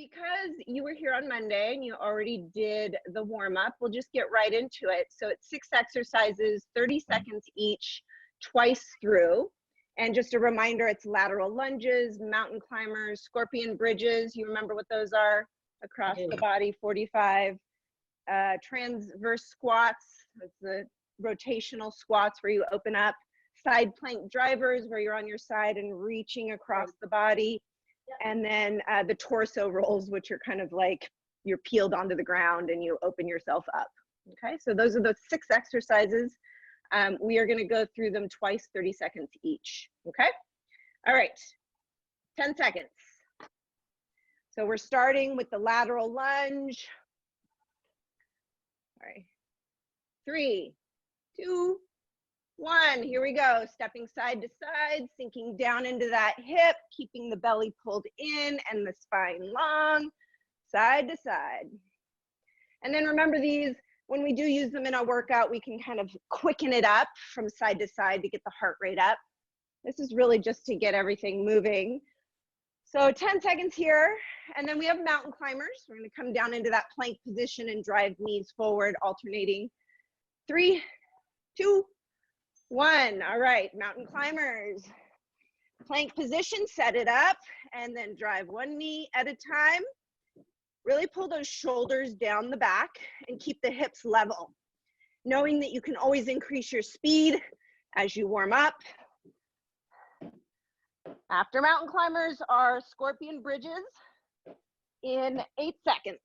because you were here on Monday and you already did the warm-up, we'll just get right into it. So it's 6 exercises, 30 seconds each, twice through. And just a reminder, it's lateral lunges, mountain climbers, scorpion bridges. You remember what those are? Across the body, 45. Transverse squats, that's the rotational squats where you open up. Side plank drivers, where you're on your side and reaching across the body. And then the torso rolls, which are kind of like you're peeled onto the ground and you open yourself up. Okay, so those are the 6 exercises. We are going to go through them twice, 30 seconds each. Okay, all right, 10 seconds. So we're starting with the lateral lunge. All right, 3, 2, 1, here we go. Stepping side to side, sinking down into that hip, keeping the belly pulled in and the spine long, side to side. And then remember these, when we do use them in our workout, we can kind of quicken it up from side to side to get the heart rate up. This is really just to get everything moving. So 10 seconds here, and then we have mountain climbers. We're gonna come down into that plank position and drive knees forward, alternating. 3, 2, 1. All right, mountain climbers. Plank position, set it up, and then drive one knee at a time. Really pull those shoulders down the back and keep the hips level, knowing that you can always increase your speed as you warm up. After mountain climbers are scorpion bridges in 8 seconds.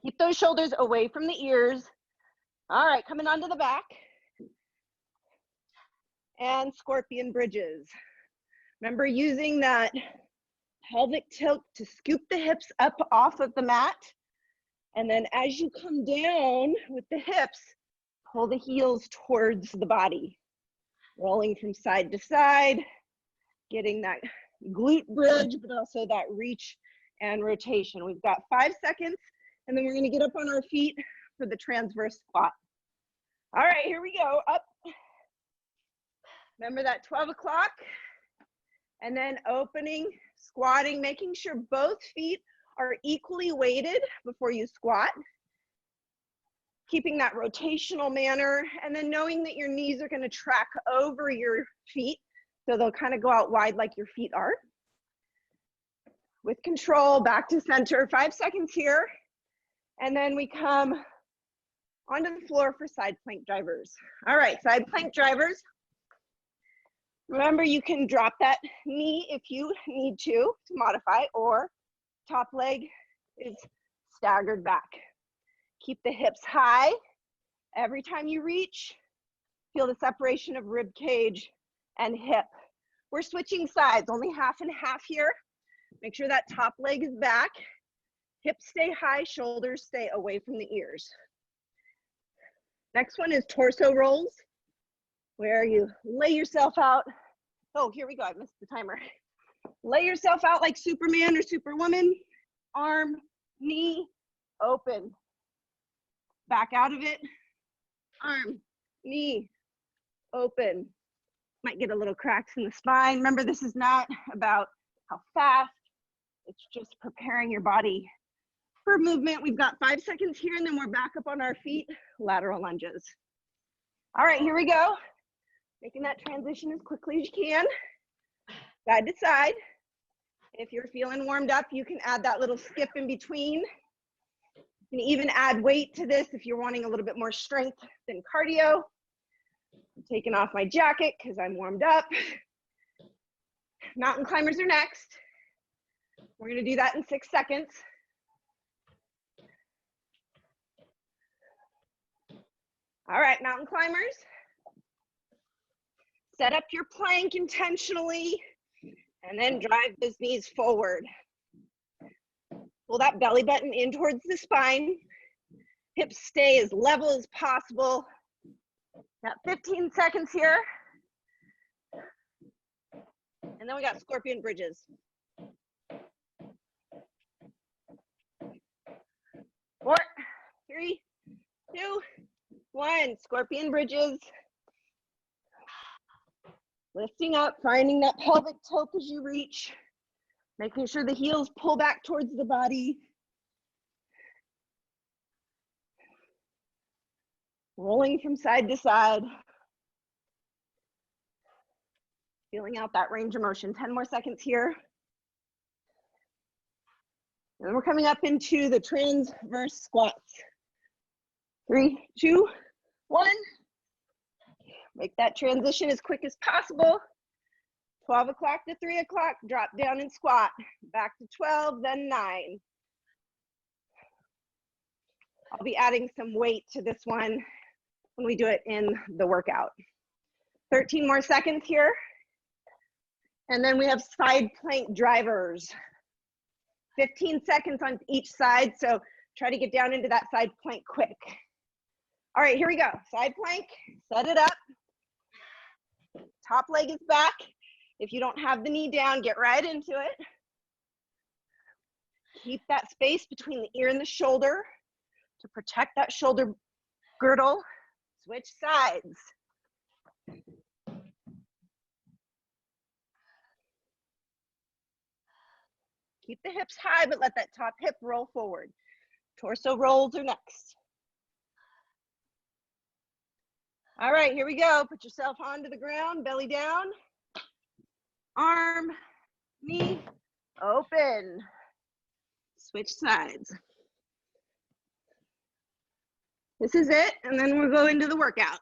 Keep those shoulders away from the ears. All right, coming onto the back. And scorpion bridges. Remember using that pelvic tilt to scoop the hips up off of the mat. And then as you come down with the hips, pull the heels towards the body. Rolling from side to side, getting that glute bridge, but also that reach and rotation. We've got 5 seconds, and then we're gonna get up on our feet for the transverse squat. All right, here we go, up. Remember that 12 o'clock, and then opening, squatting, making sure both feet are equally weighted before you squat. Keeping that rotational manner, and then knowing that your knees are going to track over your feet, so they'll kind of go out wide like your feet are. With control, back to center, 5 seconds here, and then we come onto the floor for side plank drivers. All right, side plank drivers. Remember, you can drop that knee if you need to modify, or top leg is staggered back. Keep the hips high. Every time you reach, feel the separation of rib cage and hip. We're switching sides, only half and half here. Make sure that top leg is back. Hips stay high, shoulders stay away from the ears. Next one is torso rolls, where you lay yourself out. Oh, here we go, I missed the timer. Lay yourself out like Superman or Superwoman. Arm, knee, open. Back out of it, arm, knee, open. Might get a little cracks in the spine. Remember, this is not about how fast, it's just preparing your body for movement. We've got 5 seconds here, and then we're back up on our feet, lateral lunges. All right, here we go. Making that transition as quickly as you can, side to side. If you're feeling warmed up, you can add that little skip in between. You can even add weight to this if you're wanting a little bit more strength than cardio. I'm taking off my jacket because I'm warmed up. Mountain climbers are next. We're gonna do that in 6 seconds. All right, mountain climbers. Set up your plank intentionally and then drive those knees forward. Pull that belly button in towards the spine. Hips stay as level as possible. Got 15 seconds here. And then we got scorpion bridges. 4, 3, 2, 1. Scorpion bridges. Lifting up, finding that pelvic tilt as you reach. Making sure the heels pull back towards the body. Rolling from side to side. Feeling out that range of motion. 10 more seconds here. And we're coming up into the transverse squats. 3, 2, 1. Make that transition as quick as possible. 12 o'clock to 3 o'clock, drop down and squat. Back to 12, then 9. I'll be adding some weight to this one when we do it in the workout. 13 more seconds here. And then we have side plank drivers. 15 seconds on each side, so try to get down into that side plank quick. All right, here we go. Side plank, set it up. Top leg is back. If you don't have the knee down, get right into it. Keep that space between the ear and the shoulder to protect that shoulder girdle. Switch sides. Keep the hips high, but let that top hip roll forward. Torso rolls are next. All right, here we go. Put yourself onto the ground, belly down. Arm, knee, open. Switch sides. This is it, and then we'll go into the workout.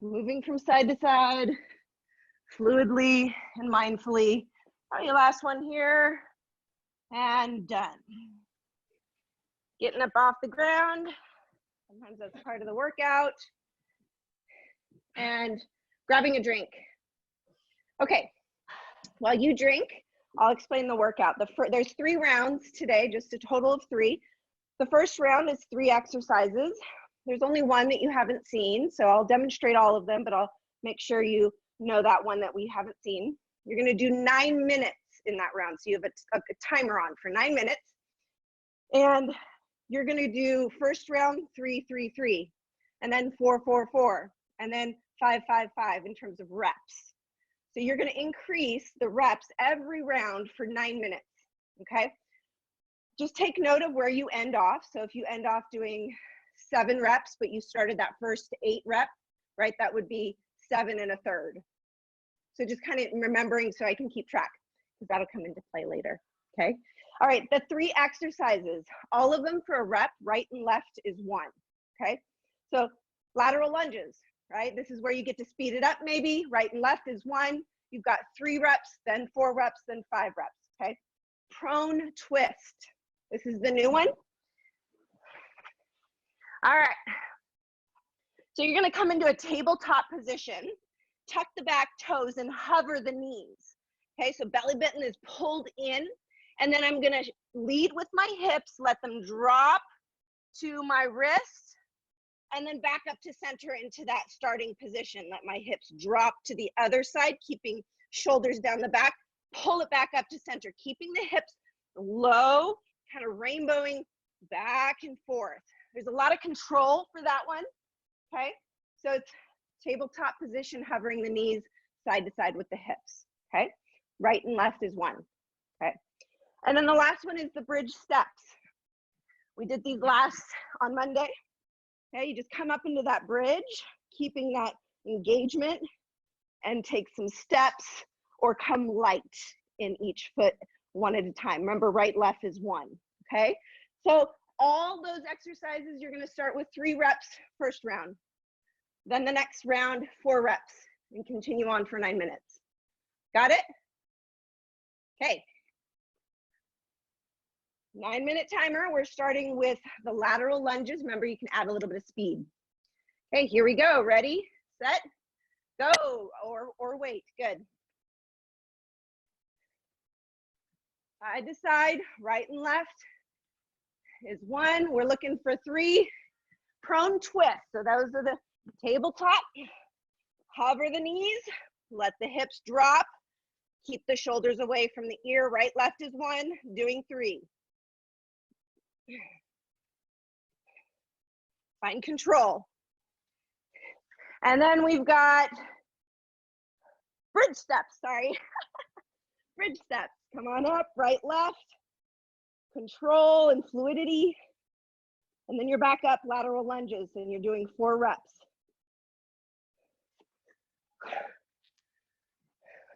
Moving from side to side, fluidly and mindfully. All right, last one here, and done. Getting up off the ground. Sometimes that's part of the workout. And grabbing a drink. Okay, while you drink, I'll explain the workout. There's 3 rounds today, just a total of 3. The first round is 3 exercises. There's only one that you haven't seen, so I'll demonstrate all of them, but I'll make sure you know that one that we haven't seen. You're gonna do 9 minutes in that round, so you have a timer on for 9 minutes. And you're gonna do first round 3, 3, 3, and then 4, 4, 4, and then 5, 5, 5 in terms of reps. So you're gonna increase the reps every round for 9 minutes, okay? Just take note of where you end off. So if you end off doing 7 reps, but you started that first 8 rep, right? That would be 7 1/3. So just kind of remembering so I can keep track, because that'll come into play later, okay? All right, the 3 exercises, all of them for a rep, right and left is 1, okay? So lateral lunges, right? This is where you get to speed it up maybe. Right and left is 1. You've got 3 reps, then 4 reps, then 5 reps, okay? Prone twist. This is the new one. All right. So you're gonna come into a tabletop position, tuck the back toes and hover the knees. Okay, so belly button is pulled in, and then I'm gonna lead with my hips, let them drop to my wrist, and then back up to center into that starting position. Let my hips drop to the other side, keeping shoulders down the back, pull it back up to center, keeping the hips low, kind of rainbowing back and forth. There's a lot of control for that one, okay? So it's tabletop position, hovering the knees side to side with the hips, okay? Right and left is 1, okay? And then the last one is the bridge steps. We did these last on Monday, okay? You just come up into that bridge, keeping that engagement, and take some steps or come light in each foot one at a time. Remember, right, left is 1, okay? So all those exercises, you're gonna start with 3 reps first round. Then the next round, 4 reps, and continue on for 9 minutes. Got it? Okay. 9-minute timer. We're starting with the lateral lunges. Remember, you can add a little bit of speed. Okay, here we go. Ready, set, go, or wait. Good. Side to side, right and left is 1. We're looking for 3. Prone twist. So those are the tabletop. Hover the knees, let the hips drop, keep the shoulders away from the ear. Right, left is 1, doing 3. Find control. And then we've got bridge steps, sorry. Bridge steps, come on up, right, left, control and fluidity. And then you're back up, lateral lunges, and you're doing 4 reps.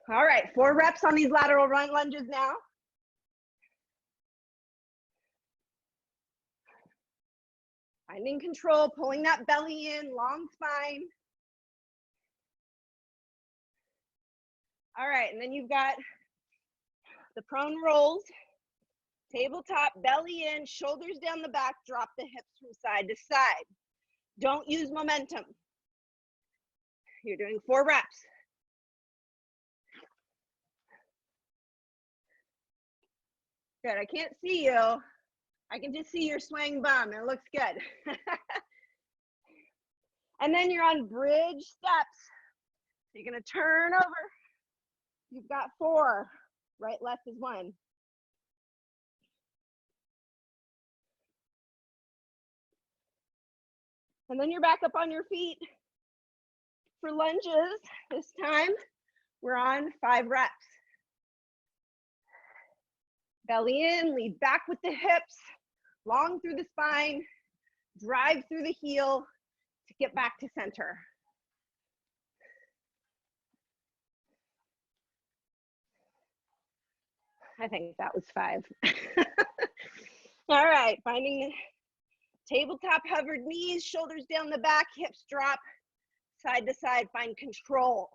All right, 4 reps on these lateral run lunges now. Finding control, pulling that belly in, long spine. All right, and then you've got the prone rolls, tabletop, belly in, shoulders down the back, drop the hips from side to side. Don't use momentum. You're doing 4 reps. Good, I can't see you. I can just see your swaying bum, it looks good. And then you're on bridge steps. So you're gonna turn over. You've got 4, right, left is 1. And then you're back up on your feet for lunges. This time, we're on 5 reps. Belly in, lead back with the hips, long through the spine, drive through the heel to get back to center. I think that was 5. All right, finding tabletop hovered knees, shoulders down the back, hips drop, side to side, find control,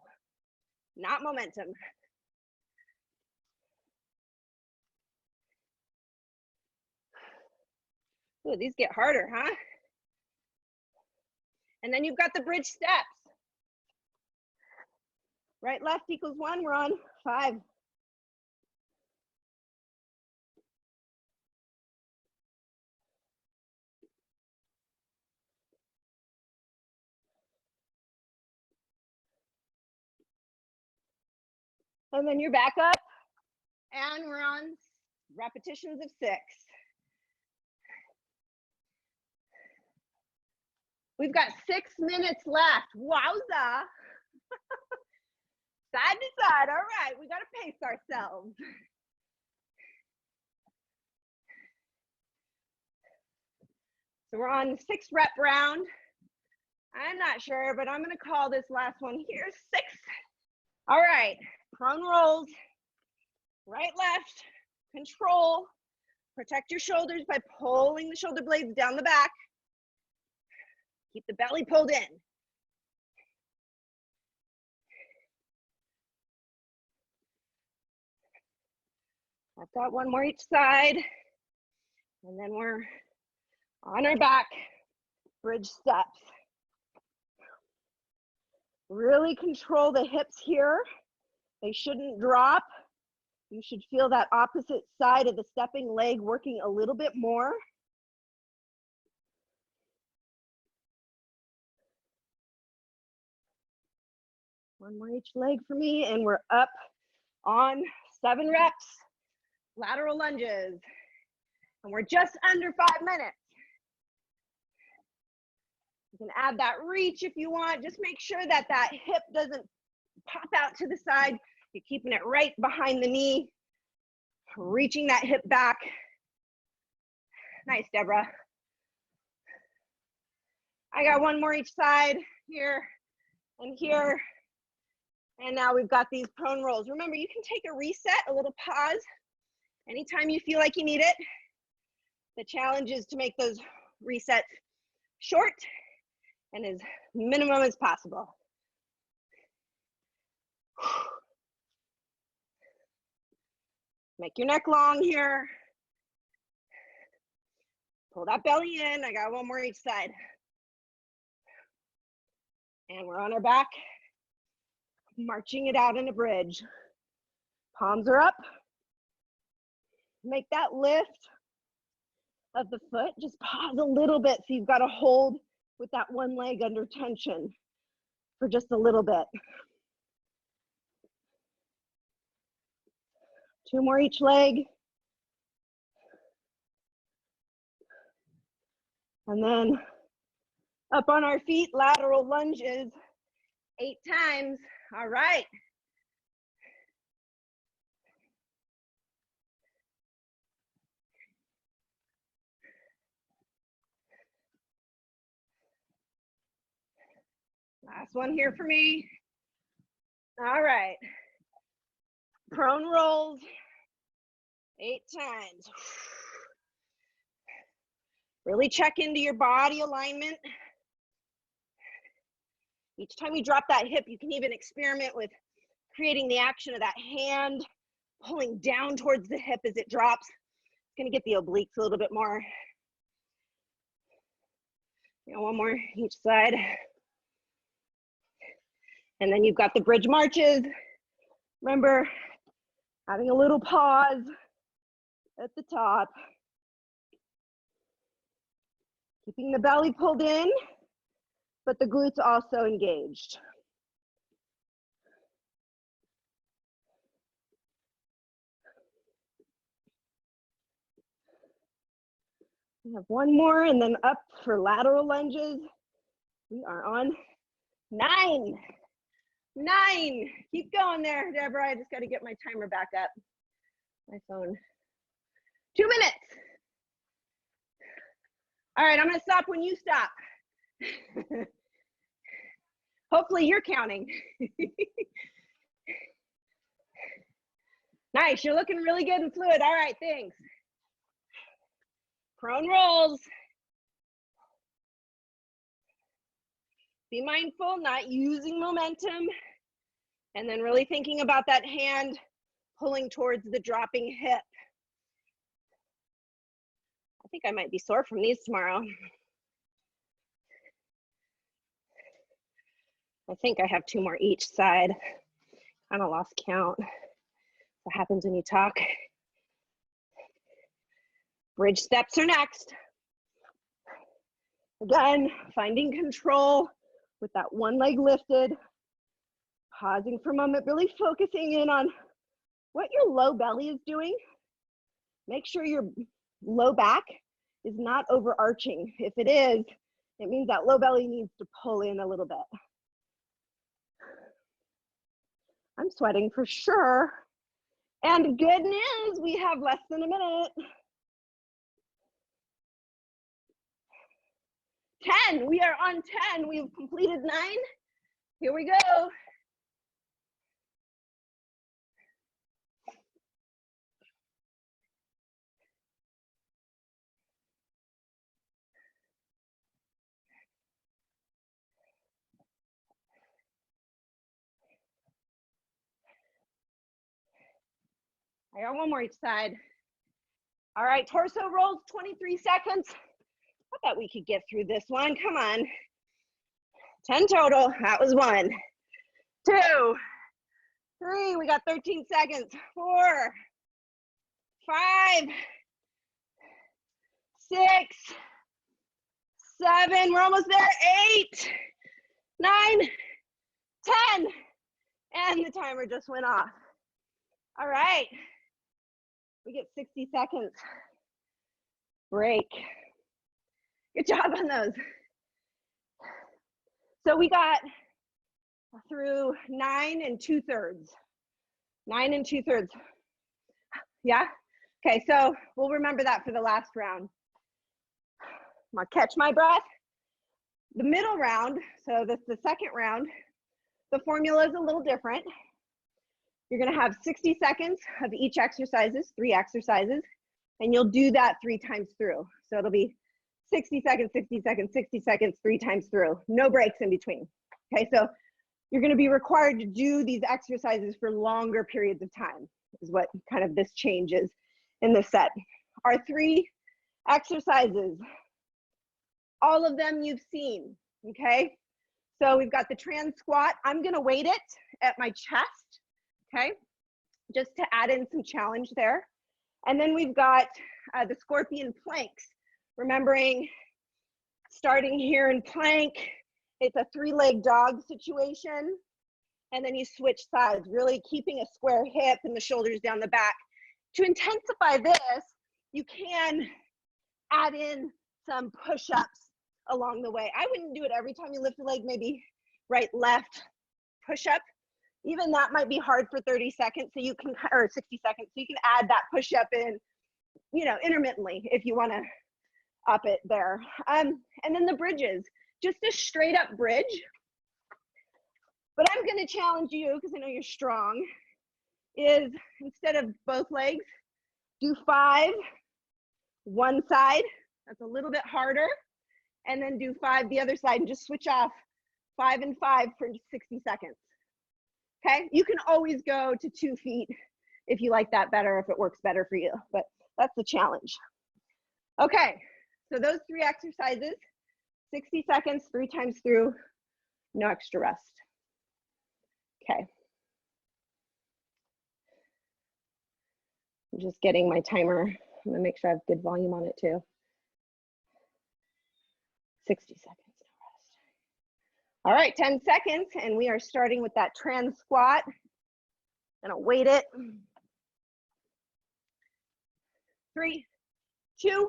not momentum. Ooh, these get harder, huh? And then you've got the bridge steps. Right, left equals 1, we're on 5. And then you're back up, and we're on repetitions of 6. We've got 6 minutes left. Wowza. Side to side. All right, we got to pace ourselves. So we're on the 6 rep round. I'm not sure, but I'm going to call this last one here 6. All right, prone rolls, right, left, control. Protect your shoulders by pulling the shoulder blades down the back. Keep the belly pulled in. I've got 1 more each side. And then we're on our back, bridge steps. Really control the hips here. They shouldn't drop. You should feel that opposite side of the stepping leg working a little bit more. One more each leg for me, and we're up on 7 reps, lateral lunges. And we're just under 5 minutes. You can add that reach if you want. Just make sure that that hip doesn't pop out to the side. You're keeping it right behind the knee, reaching that hip back. Nice, Deborah. I got 1 more each side, here and here. And now we've got these prone rolls. Remember, you can take a reset, a little pause, anytime you feel like you need it. The challenge is to make those resets short and as minimum as possible. Make your neck long here. Pull that belly in. I got 1 more each side. And we're on our back, marching it out in a bridge. Palms are up. Make that lift of the foot. Just pause a little bit so you've got to hold with that 1 leg under tension for just a little bit. 2 more each leg. And then up on our feet, lateral lunges. 8 times. All right. Last one here for me. All right. Prone rolls, 8 times. Really check into your body alignment. Each time you drop that hip, you can even experiment with creating the action of that hand, pulling down towards the hip as it drops. It's gonna get the obliques a little bit more. You know, one more each side. And then you've got the bridge marches. Remember, having a little pause at the top. Keeping the belly pulled in, but the glutes also engaged. We have one more and then up for lateral lunges. We are on 9. 9. Keep going there, Deborah. I just got to get my timer back up. My phone. 2 minutes. All right, I'm going to stop when you stop. Hopefully you're counting. Nice, you're looking really good and fluid. All right, thanks. Prone rolls. Be mindful, not using momentum, and then really thinking about that hand pulling towards the dropping hip. I think I might be sore from these tomorrow. I think I have 2 more each side. Kind of lost count. What happens when you talk? Bridge steps are next. Again, finding control with that one leg lifted. Pausing for a moment, really focusing in on what your low belly is doing. Make sure your low back is not overarching. If it is, it means that low belly needs to pull in a little bit. I'm sweating for sure. And good news, we have less than a minute. 10, we are on 10. We've completed 9. Here we go. I got one more each side. All right, torso rolls, 23 seconds. I thought we could get through this one. Come on. 10 total. That was 1, 2, 3. We got 13 seconds. 4, 5, 6, 7. We're almost there. 8, 9, 10. And the timer just went off. All right. We get 60 seconds. Break. Good job on those. So we got through 9 2/3. 9 2/3. Yeah? Okay, so we'll remember that for the last round. I'm gonna catch my breath. The middle round, so that's the second round, the formula is a little different. You're gonna have 60 seconds of each exercises, 3 exercises, and you'll do that 3 times through. So it'll be 60 seconds, 60 seconds, 60 seconds, 3 times through. No breaks in between. Okay, so you're gonna be required to do these exercises for longer periods of time, is what kind of this change is in this set. Our 3 exercises, all of them you've seen, okay? So we've got the trans squat. I'm gonna weight it at my chest, okay? Just to add in some challenge there. And then we've got the scorpion planks. Remembering, starting here in plank, it's a 3-leg dog situation. And then you switch sides, really keeping a square hip and the shoulders down the back. To intensify this, you can add in some push-ups along the way. I wouldn't do it every time you lift a leg, maybe right, left, push-up. Even that might be hard for 30 seconds, so you can, or 60 seconds, so you can add that push-up in, you know, intermittently if you want to up it there. And then the bridges, just a straight up bridge. But I'm going to challenge you, because I know you're strong, is instead of both legs, do 5 one side. That's a little bit harder. And then do 5 the other side, and just switch off 5 and 5 for 60 seconds. Okay, you can always go to 2 feet if you like that better, if it works better for you, but that's the challenge. Okay, so those 3 exercises, 60 seconds, 3 times through, no extra rest. Okay. I'm just getting my timer. I'm gonna make sure I have good volume on it too. 60 seconds, no rest. All right, 10 seconds, and we are starting with that trans squat. Gonna weight it. 3, 2,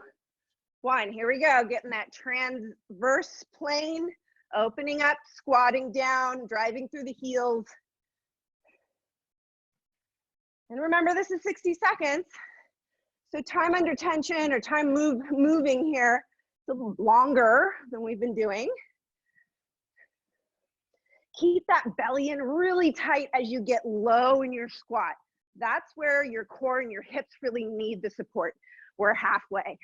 1, here we go. Getting that transverse plane, opening up, squatting down, driving through the heels. And remember, this is 60 seconds. So time under tension or time moving here, it's a little longer than we've been doing. Keep that belly in really tight as you get low in your squat. That's where your core and your hips really need the support. We're halfway.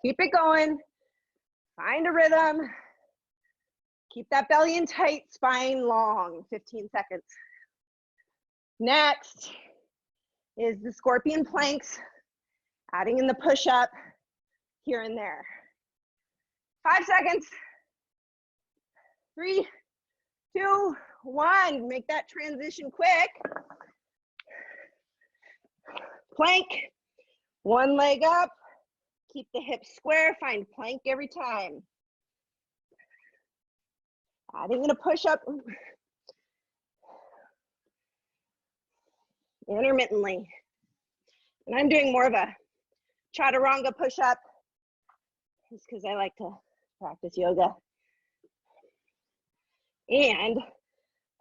Keep it going. Find a rhythm. Keep that belly in tight, spine long, 15 seconds. Next is the scorpion planks, adding in the push-up here and there. 5 seconds. 3, 2, 1. Make that transition quick. Plank, one leg up. Keep the hips square, find plank every time. Adding in a push-up. Intermittently. And I'm doing more of a chaturanga push-up, just because I like to practice yoga. And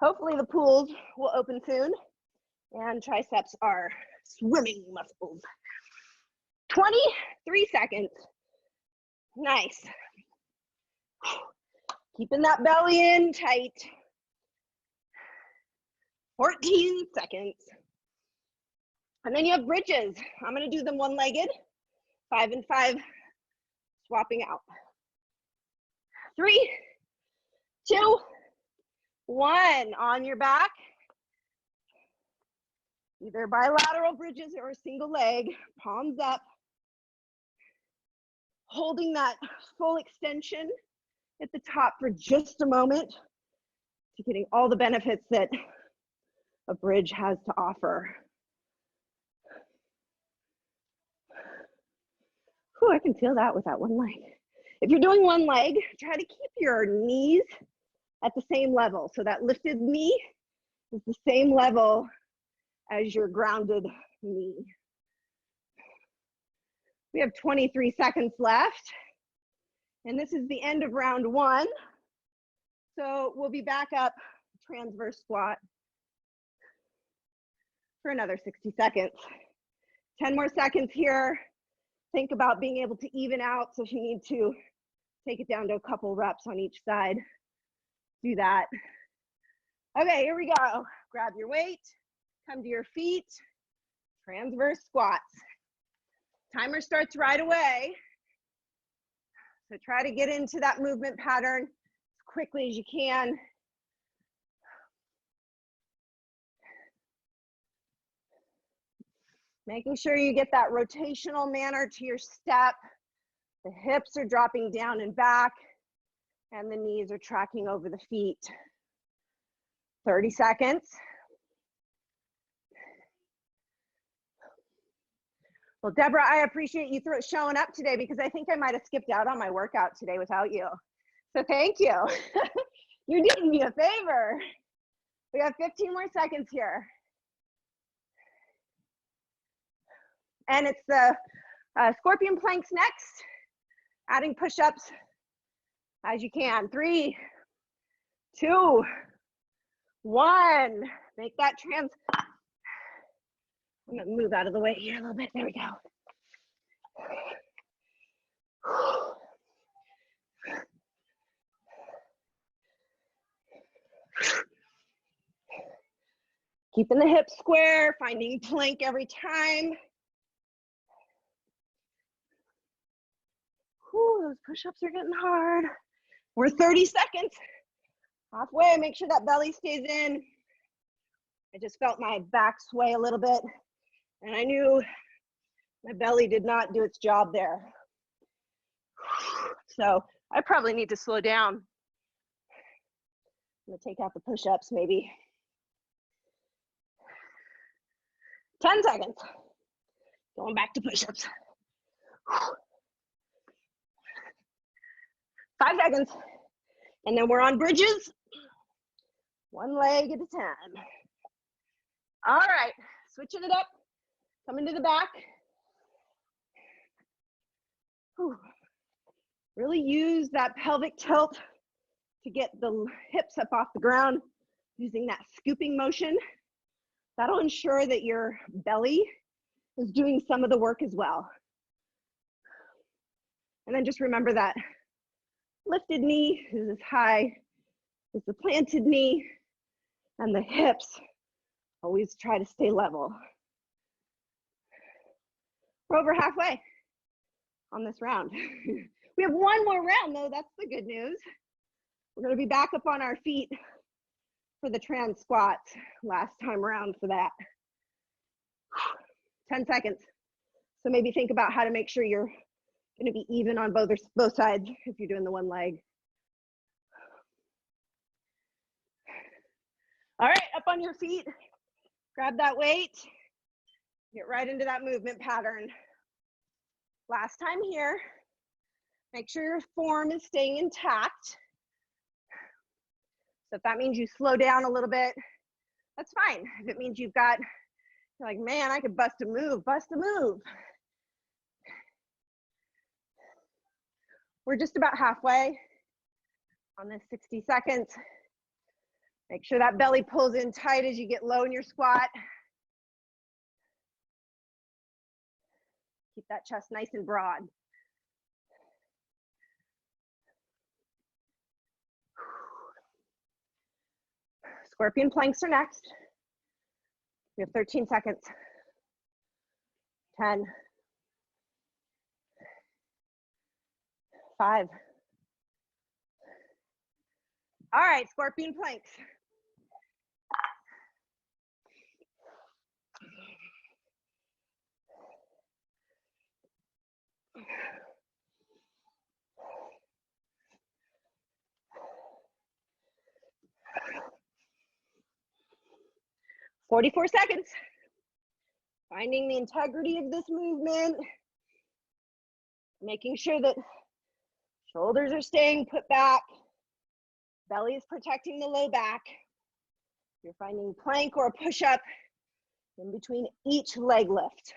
hopefully the pools will open soon, and triceps are swimming muscles. 23 seconds. Nice. Keeping that belly in tight. 14 seconds. And then you have bridges. I'm going to do them one-legged, 5 and 5, swapping out. 3, 2, 1. On your back. Either bilateral bridges or a single leg, palms up. Holding that full extension at the top for just a moment to getting all the benefits that a bridge has to offer. Whew, I can feel that with that one leg. If you're doing one leg, try to keep your knees at the same level. So that lifted knee is the same level as your grounded knee. We have 23 seconds left, and this is the end of round 1. So we'll be back up transverse squat for another 60 seconds. 10 more seconds here. Think about being able to even out. So if you need to take it down to a couple reps on each side, do that. Okay, here we go. Grab your weight, come to your feet, transverse squats. Timer starts right away. So try to get into that movement pattern as quickly as you can. Making sure you get that rotational manner to your step. The hips are dropping down and back, and the knees are tracking over the feet. 30 seconds. Well, Deborah, I appreciate you showing up today, because I think I might have skipped out on my workout today without you. So thank you. You're doing me a favor. We have 15 more seconds here. And it's the scorpion planks next, adding push-ups as you can. 3, 2, 1. Make that I'm gonna move out of the way here a little bit. There we go. Keeping the hips square, finding plank every time. Whew, those push-ups are getting hard. We're 30 seconds. Halfway, make sure that belly stays in. I just felt my back sway a little bit, and I knew my belly did not do its job there. So I probably need to slow down. I'm gonna take out the push-ups maybe. 10 seconds. Going back to push-ups. 5 seconds. And then we're on bridges. 1 leg at a time. All right, switching it up. Coming to the back. Whew. Really use that pelvic tilt to get the hips up off the ground, using that scooping motion. That'll ensure that your belly is doing some of the work as well. And then just remember that lifted knee is as high as the planted knee, and the hips always try to stay level. We're over halfway on this round. We have 1 more round though, that's the good news. We're gonna be back up on our feet for the trans squats last time around for that. 10 seconds. So maybe think about how to make sure you're gonna be even on both sides if you're doing the 1 leg. All right, up on your feet, grab that weight, get right into that movement pattern. Last time here, make sure your form is staying intact. So if that means you slow down a little bit, that's fine. If it means you're like, man, I could bust a move, bust a move. We're just about halfway on this 60 seconds. Make sure that belly pulls in tight as you get low in your squat. Keep that chest nice and broad. Scorpion planks are next. We have 13 seconds. 10, 5. All right, scorpion planks. "44 seconds. Finding the integrity of this movement, making sure that shoulders are staying put back, belly is protecting the low back. You're finding plank or a push-up in between each leg lift.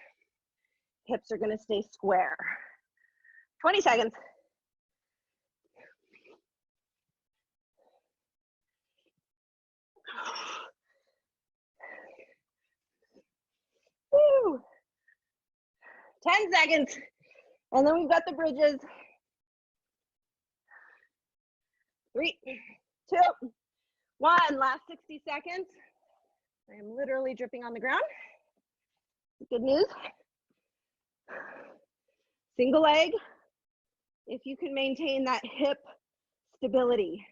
Hips are gonna stay square. 20 seconds. Woo. 10 seconds. And then we've got the bridges. 3, 2, 1. Last 60 seconds. I am literally dripping on the ground. Good news. Single leg. If you can maintain that hip stability,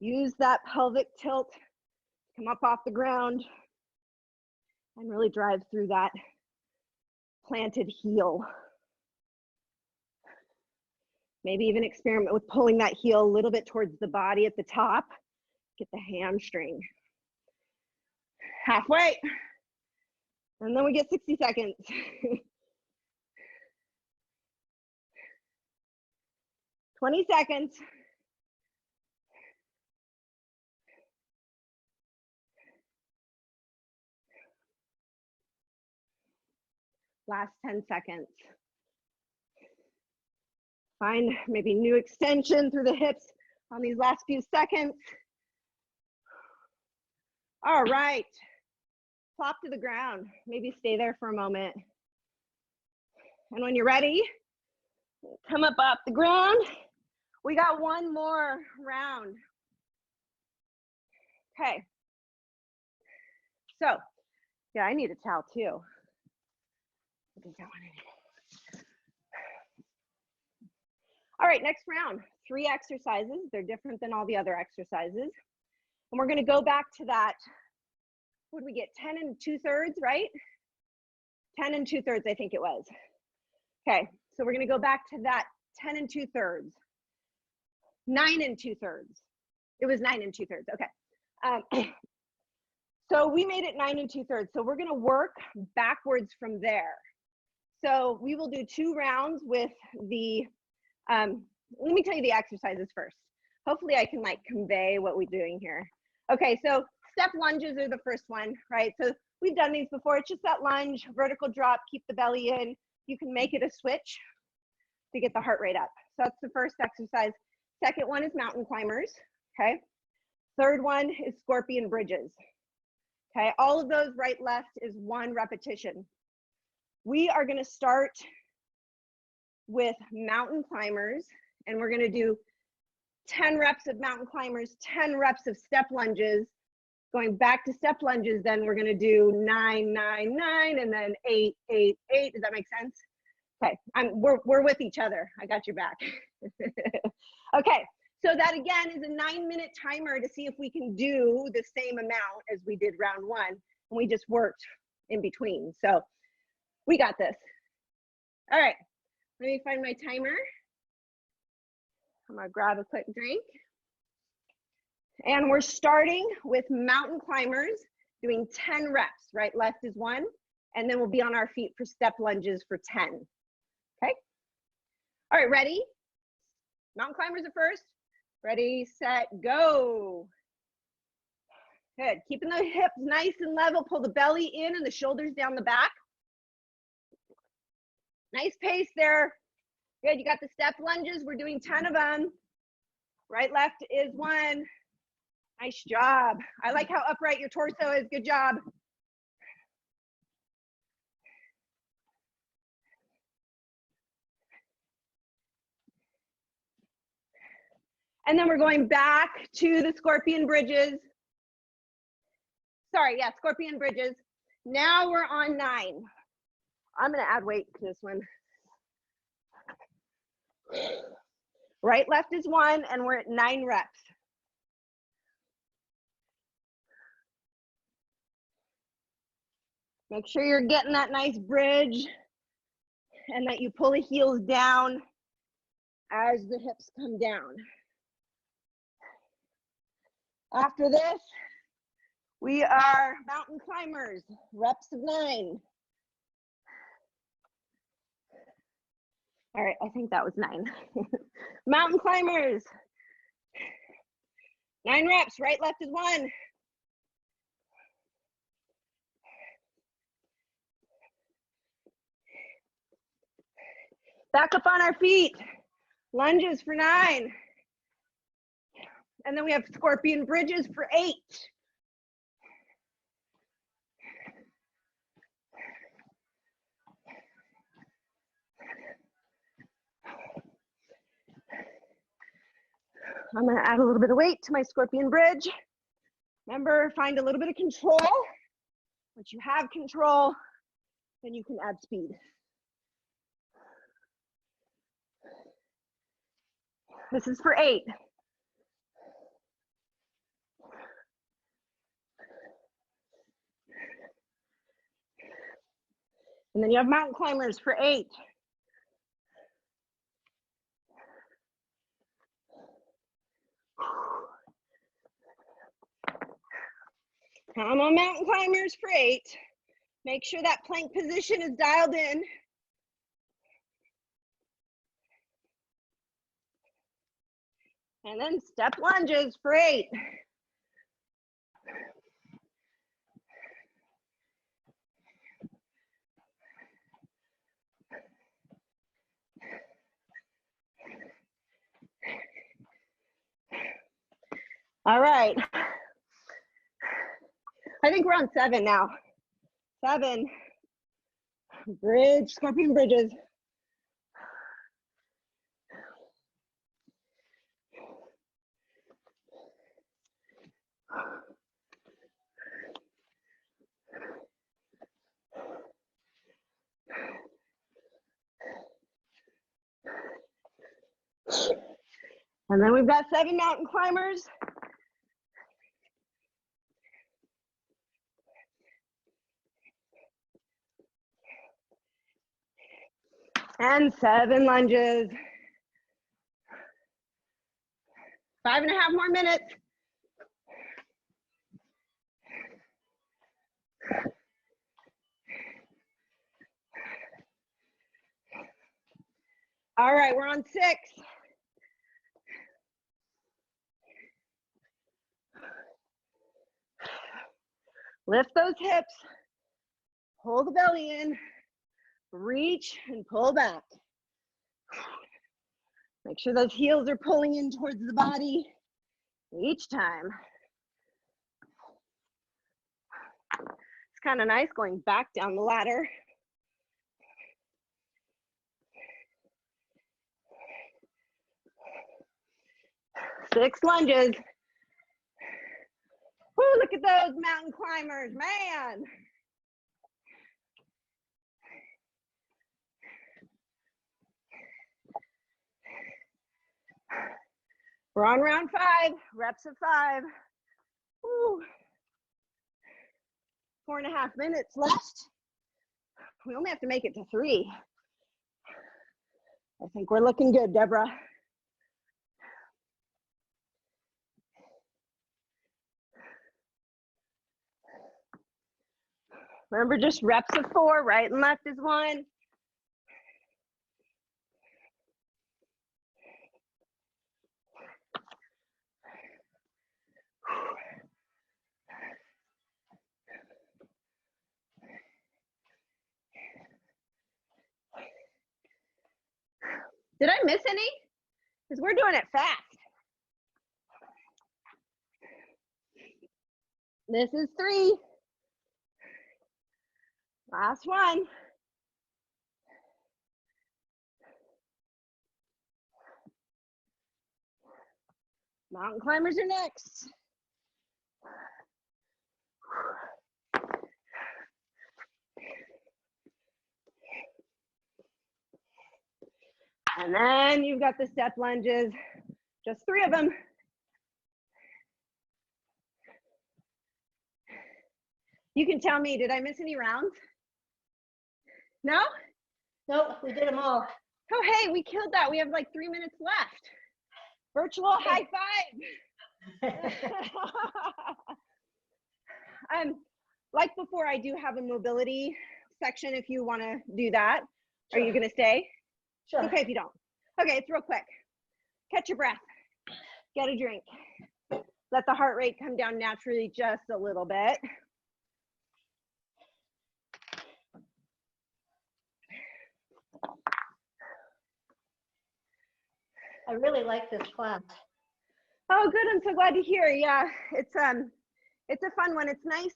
use that pelvic tilt, come up off the ground, and really drive through that planted heel. Maybe even experiment with pulling that heel a little bit towards the body at the top. Get the hamstring. Halfway. And then we get 60 seconds. 20 seconds. Last 10 seconds. Find maybe new extension through the hips on these last few seconds. All right, plop to the ground. Maybe stay there for a moment. And when you're ready, come up off the ground. We got one more round. Okay. So, yeah, I need a towel too. All right, next round, 3 exercises. They're different than all the other exercises. And we're gonna go back to that, what did we get, 10 2/3, right? 10 2/3, I think it was. Okay, so we're gonna go back to that 10 2/3. 9 2/3. It was 9 2/3, okay. So we made it 9 2/3. So we're gonna work backwards from there. So we will do 2 rounds with the, let me tell you the exercises first. Hopefully I can like convey what we're doing here. Okay, so step lunges are the first one, right? So we've done these before. It's just that lunge, vertical drop, keep the belly in. You can make it a switch to get the heart rate up. So that's the first exercise. Second one is mountain climbers, okay? Third one is scorpion bridges. Okay, all of those right, left is 1 repetition. We are gonna start with mountain climbers, and we're gonna do 10 reps of mountain climbers, 10 reps of step lunges. Going back to step lunges, then we're gonna do 9, 9, 9, and then 8, 8, 8. Does that make sense? Okay, we're with each other. I got your back. Okay. So that again is a 9-minute timer to see if we can do the same amount as we did round 1, and we just worked in between. So we got this. All right, let me find my timer. I'm gonna grab a quick drink. And we're starting with mountain climbers, doing 10 reps, right, left is 1, and then we'll be on our feet for step lunges for 10, okay? All right, ready? Mountain climbers are first. Ready, set, go. Good, keeping the hips nice and level, pull the belly in and the shoulders down the back. Nice pace there. Good, you got the step lunges, we're doing 10 of them. Right, left is 1. Nice job. I like how upright your torso is, good job. And then we're going back to the scorpion bridges. Sorry, yeah, scorpion bridges. Now we're on 9. I'm gonna add weight to this one. Right, left is 1, and we're at 9 reps. Make sure you're getting that nice bridge and that you pull the heels down as the hips come down. After this, we are mountain climbers, reps of 9. All right, I think that was 9. Mountain climbers, 9 reps, right, left is 1. Back up on our feet, lunges for 9. And then we have scorpion bridges for 8. I'm gonna add a little bit of weight to my scorpion bridge. Remember, find a little bit of control. Once you have control, then you can add speed. This is for 8. And then you have mountain climbers for 8. Come on, mountain climbers for 8. Make sure that plank position is dialed in. And then step lunges for 8. All right. I think we're on 7 now. 7. Bridge, scorpion bridges. And then we've got 7 mountain climbers. And 7 lunges. 5.5 more minutes. All right, we're on 6. Lift those hips, pull the belly in, reach and pull back. Make sure those heels are pulling in towards the body each time. It's kind of nice going back down the ladder. Six lunges. Woo, look at those mountain climbers, man. We're on round 5, reps of 5. Woo. 4.5 minutes left. We only have to make it to 3. I think we're looking good, Deborah. Remember, just reps of 4, right and left is 1. Did I miss any? Because we're doing it fast. This is 3. Last one. Mountain climbers are next. And then you've got the step lunges, just 3 of them. You can tell me, did I miss any rounds? No? Nope, we did them all. Oh, hey, we killed that. We have like 3 minutes left. Virtual high five. Like before, I do have a mobility section if you want to do that. Sure. Are you going to stay? Sure. Okay, if you don't. Okay, it's real quick. Catch your breath. Get a drink. Let the heart rate come down naturally just a little bit. I really like this class. Oh, good. I'm so glad to hear. Yeah, it's a fun one. It's nice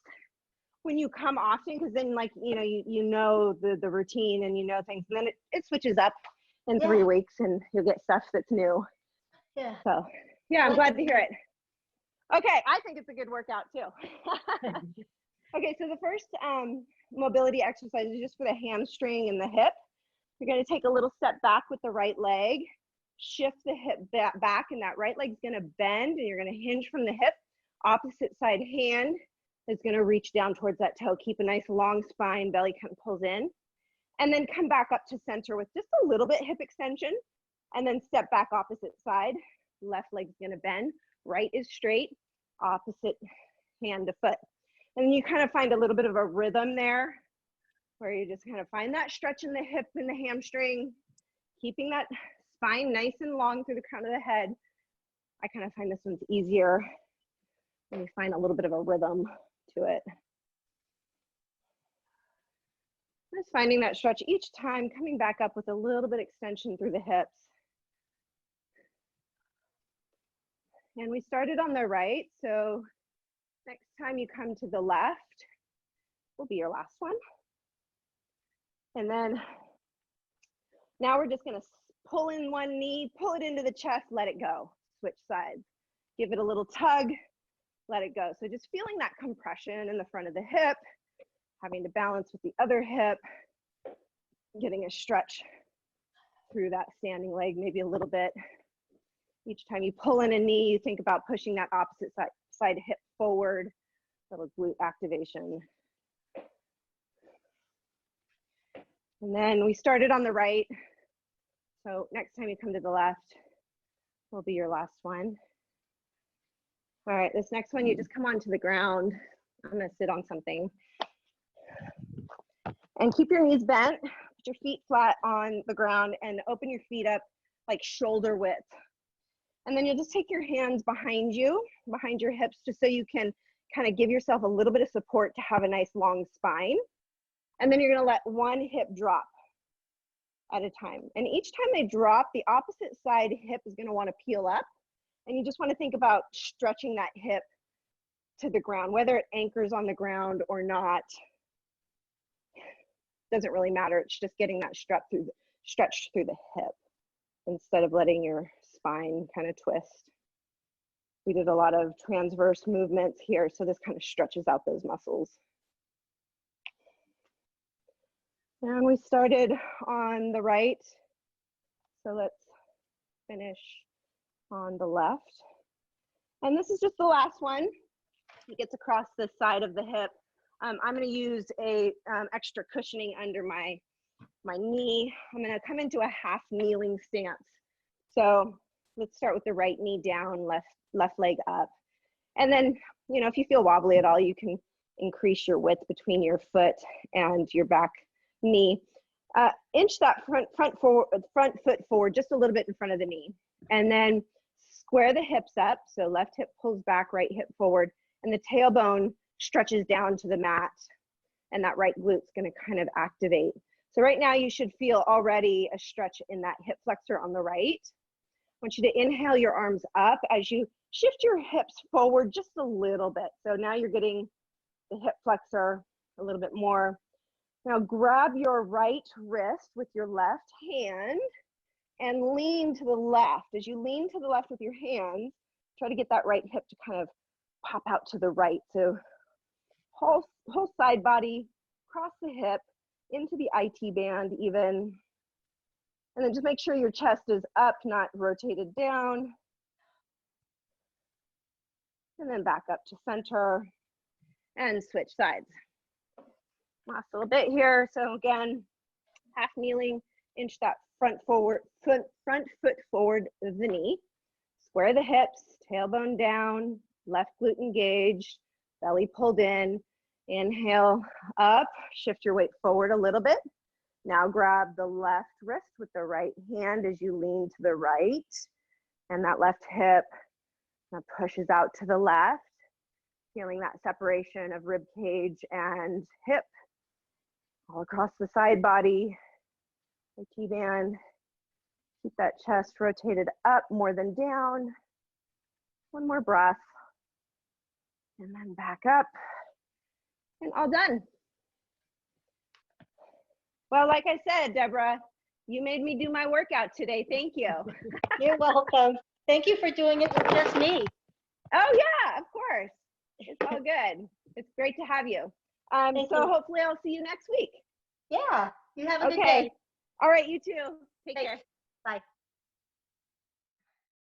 when you come often, because then, like, you know the routine and you know things, and then it switches up in 3 weeks and you'll get stuff that's new. Yeah. So yeah, I'm glad to hear it. Okay, I think it's a good workout too. Okay, so the first mobility exercise is just for the hamstring and the hip. You're going to take a little step back with the right leg, shift the hip back, and that right leg's going to bend, and you're going to hinge from the hip. Opposite side hand is going to reach down towards that toe. Keep a nice long spine, belly kind of pulls in. And then come back up to center with just a little bit hip extension, and then step back opposite side. Left leg's going to bend, right is straight, opposite hand to foot. And you kind of find a little bit of a rhythm there, where you just kind of find that stretch in the hip and the hamstring, keeping that spine nice and long through the crown of the head. I kind of find this one's easier when you find a little bit of a rhythm to it. Just finding that stretch each time, coming back up with a little bit extension through the hips. And we started on the right, so next time you come to the left will be your last one. And then now we're just gonna pull in one knee, pull it into the chest, let it go. Switch sides. Give it a little tug, let it go. So just feeling that compression in the front of the hip, having to balance with the other hip, getting a stretch through that standing leg maybe a little bit. Each time you pull in a knee, you think about pushing that opposite side hip forward, little glute activation. And then we started on the right. So next time you come to the left will be your last one. All right, this next one, you just come onto the ground. I'm gonna sit on something. And keep your knees bent, put your feet flat on the ground and open your feet up like shoulder width. And then you'll just take your hands behind you, behind your hips, just so you can kind of give yourself a little bit of support to have a nice long spine. And then you're gonna let one hip drop at a time. And each time they drop, the opposite side hip is gonna wanna peel up. And you just wanna think about stretching that hip to the ground, whether it anchors on the ground or not, doesn't really matter. It's just getting that stretch through the hip instead of letting your spine kind of twist. We did a lot of transverse movements here, so this kind of stretches out those muscles. And we started on the right, so let's finish on the left. And this is just the last one. It gets across the side of the hip. I'm going to use a extra cushioning under my knee. I'm going to come into a half kneeling stance. So let's start with the right knee down, left leg up. And then, you know, if you feel wobbly at all, you can increase your width between your foot and your back knee. Inch that front foot forward just a little bit in front of the knee. And then square the hips up. So left hip pulls back, right hip forward, and the tailbone stretches down to the mat, and that right glute's gonna kind of activate. So right now you should feel already a stretch in that hip flexor on the right. I want you to inhale your arms up as you shift your hips forward just a little bit. So now you're getting the hip flexor a little bit more. Now grab your right wrist with your left hand and lean to the left. As you lean to the left with your hands, try to get that right hip to kind of pop out to the right. So whole side body, cross the hip into the IT band even. And then just make sure your chest is up, not rotated down. And then back up to center and switch sides. Last little bit here. So again, half kneeling, inch that front foot forward of the knee. Square the hips, tailbone down, left glute engaged, belly pulled in. Inhale up, shift your weight forward a little bit. Now grab the left wrist with the right hand as you lean to the right. And that left hip now pushes out to the left, feeling that separation of rib cage and hip all across the side body. IT band. Keep that chest rotated up more than down. One more breath. And then back up. And all done. Well, like I said, Deborah, you made me do my workout today. Thank you. You're welcome. Thank you for doing it with just me. Oh yeah, of course. It's all good. It's great to have you. So hopefully I'll see you next week. Yeah, you have a good Okay. day. All right, you too. Take care. Bye.